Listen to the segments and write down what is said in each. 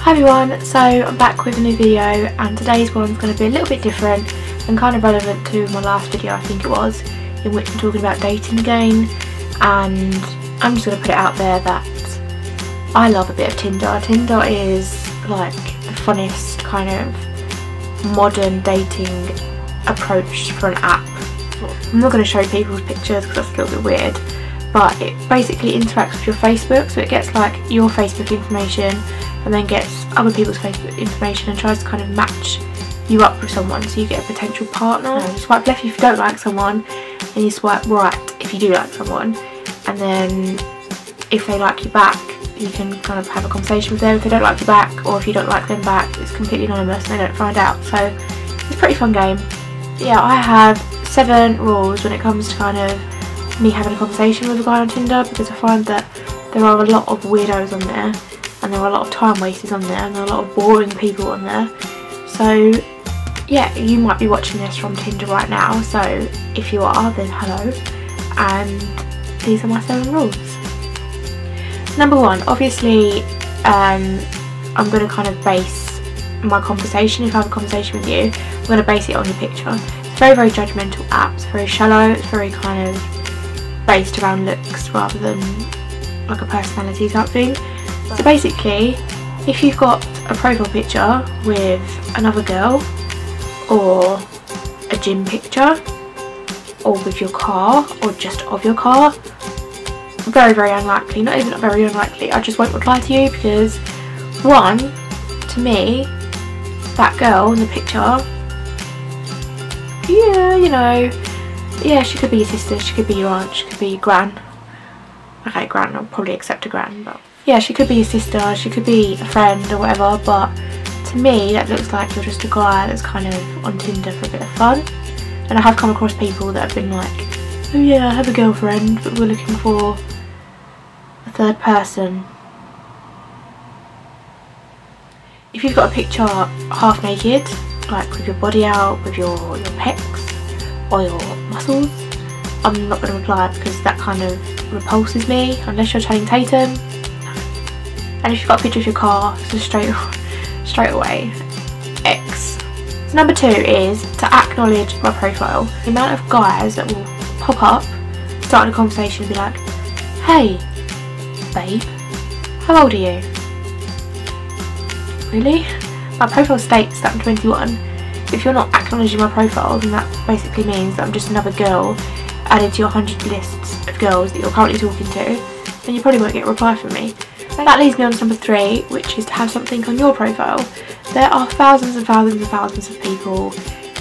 Hi everyone, so I'm back with a new video, and today's one's going to be a little bit different and kind of relevant to my last video, I think it was, in which I'm talking about dating again. And I'm just going to put it out there that I love a bit of Tinder. Tinder is like the funnest kind of modern dating approach for an app. I'm not going to show people's pictures because that's a little bit weird, but it basically interacts with your Facebook, so it gets like your Facebook information and then gets other people's Facebook information and tries to kind of match you up with someone, so you get a potential partner. You swipe left if you don't like someone, and you swipe right if you do like someone, and then if they like you back you can kind of have a conversation with them. If they don't like you back, or if you don't like them back, it's completely anonymous and they don't find out, so it's a pretty fun game. Yeah, I have 7 rules when it comes to kind of me having a conversation with a guy on Tinder, because I find that there are a lot of weirdos on there, and there are a lot of time wasters on there, and there are a lot of boring people on there. So yeah, you might be watching this from Tinder right now, so if you are, then hello, and these are my 7 rules. Number 1, obviously I'm going to kind of base my conversation, if I have a conversation with you, I'm going to base it on your picture. It's very, very judgmental app, it's very shallow, it's very kind of based around looks rather than like a personality type thing. So basically, if you've got a profile picture with another girl, or a gym picture, or with your car, or just of your car, very, very unlikely, not even very unlikely, I just won't reply to you, because 1, to me, that girl in the picture, yeah, you know, yeah, she could be your sister, she could be your aunt, she could be your gran. Okay, gran, I'll probably accept a gran, but yeah, she could be your sister, she could be a friend or whatever, but to me that looks like you're just a guy that's kind of on Tinder for a bit of fun. And I have come across people that have been like, oh yeah, I have a girlfriend, but we're looking for a third person. If you've got a picture half naked, like with your body out, with your pecs or your muscles, I'm not going to reply, because that kind of repulses me, unless you're Channing Tatum. And if you've got a picture of your car, so straight away, X. So number 2 is to acknowledge my profile. The amount of guys that will pop up, start a conversation and be like, hey babe, how old are you? Really? My profile states that I'm 21. If you're not acknowledging my profile, then that basically means that I'm just another girl added to your 100 lists of girls that you're currently talking to, then you probably won't get a reply from me. That leads me on to number 3, which is to have something on your profile. There are thousands and thousands and thousands of people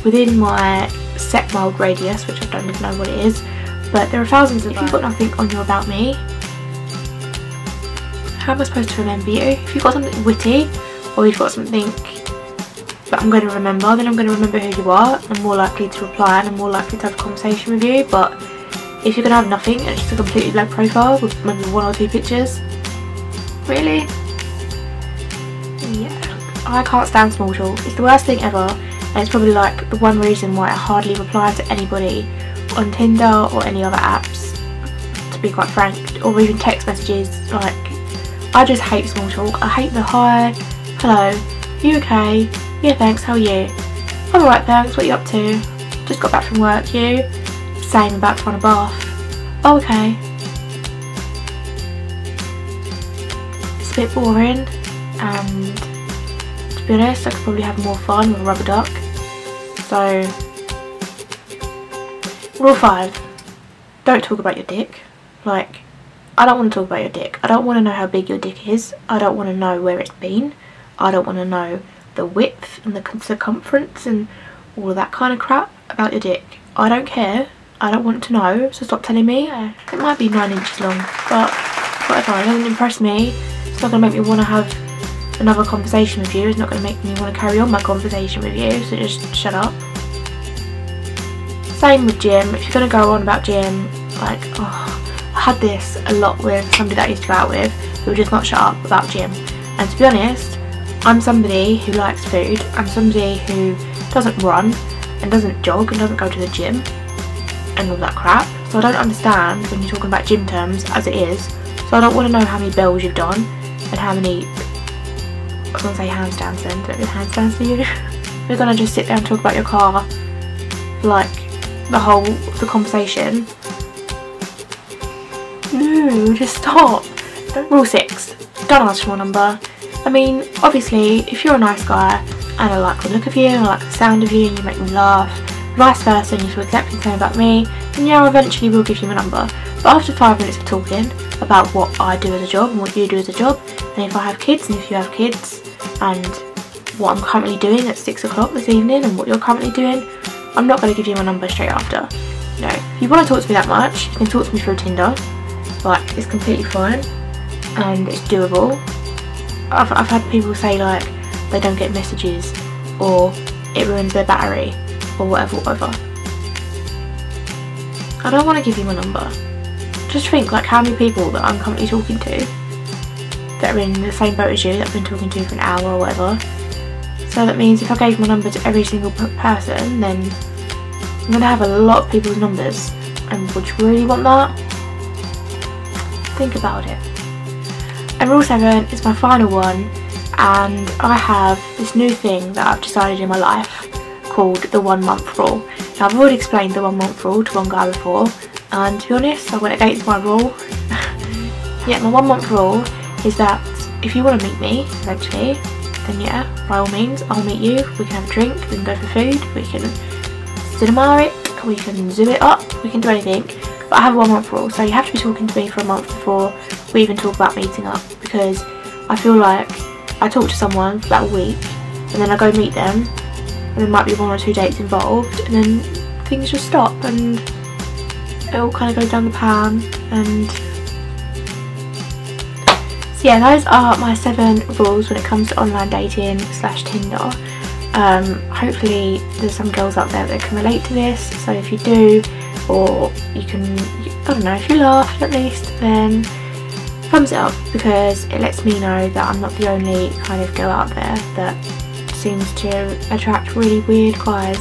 within my set mild radius, which I don't even know what it is, but there are thousands of. If you've got nothing on your about me, how am I supposed to remember you? If you've got something witty, or you've got something that I'm going to remember, then I'm going to remember who you are. I'm more likely to reply and I'm more likely to have a conversation with you. But if you're going to have nothing and it's just a completely blank profile with maybe 1 or 2 pictures, really? Yeah, I can't stand small talk. It's the worst thing ever, and it's probably like the one reason why I hardly reply to anybody on Tinder or any other apps, to be quite frank, or even text messages. Like, I just hate small talk. I hate the hi, hello, you okay? Yeah thanks, how are you? I'm alright thanks, what are you up to? Just got back from work, you? Same, about to run a bath. Oh okay. It's a bit boring, and to be honest I could probably have more fun with a rubber duck. So rule 5, don't talk about your dick. Like, I don't want to talk about your dick. I don't want to know how big your dick is. I don't want to know where it's been. I don't want to know the width and the circumference and all of that kind of crap about your dick. I don't care. I don't want to know, so stop telling me. Yeah, it might be 9 inches long, but whatever, it doesn't impress me. It's not going to make me want to have another conversation with you. It's not going to make me want to carry on my conversation with you, so just shut up. Same with gym. If you're going to go on about gym, like, oh, I had this a lot with somebody that I used to go out with who would just not shut up about gym. And to be honest, I'm somebody who likes food. I'm somebody who doesn't run and doesn't jog and doesn't go to the gym and all that crap. So I don't understand when you're talking about gym terms as it is. So I don't want to know how many bells you've done and how many I was going to say handstands then, don't do handstands for you. We're going to just sit there and talk about your car, like the conversation. No, just stop. Rule 6, don't ask for my number. I mean, obviously, if you're a nice guy and I like the look of you, and I like the sound of you, and you make me laugh, vice versa, and you feel exactly the same about me, then yeah, I eventually will give you my number. But after 5 minutes of talking about what I do as a job and what you do as a job, and if I have kids and if you have kids, and what I'm currently doing at 6 o'clock this evening and what you're currently doing, I'm not going to give you my number straight after. You know, if you want to talk to me that much, you can talk to me through Tinder. Like, it's completely fine and it's doable. I've had people say like they don't get messages or it ruins their battery or whatever. I don't want to give you my number. Just think like how many people that I'm currently talking to that are in the same boat as you, that I've been talking to for an hour or whatever. So that means if I gave my number to every single person, then I'm going to have a lot of people's numbers. And would you really want that? Think about it. And rule 7 is my final one, and I have this new thing that I've decided in my life called the 1 month rule. Now I've already explained the 1 month rule to one guy before, and to be honest I went against my rule. Yeah, my 1 month rule is that if you want to meet me eventually, then yeah, by all means I'll meet you, we can have a drink, we can go for food, we can cinema it, we can zoom it up, we can do anything. But I have a 1 month rule, so you have to be talking to me for a month before we even talk about meeting up, because I feel like I talk to someone for about a week and then I go meet them and there might be 1 or 2 dates involved and then things just stop and it all kind of goes down the pan. And so yeah, those are my 7 rules when it comes to online dating / Tinder. Hopefully there's some girls out there that can relate to this, so if you do, or you can, I don't know, if you laugh at least, then thumbs it up, because it lets me know that I'm not the only kind of girl out there that seems to attract really weird guys.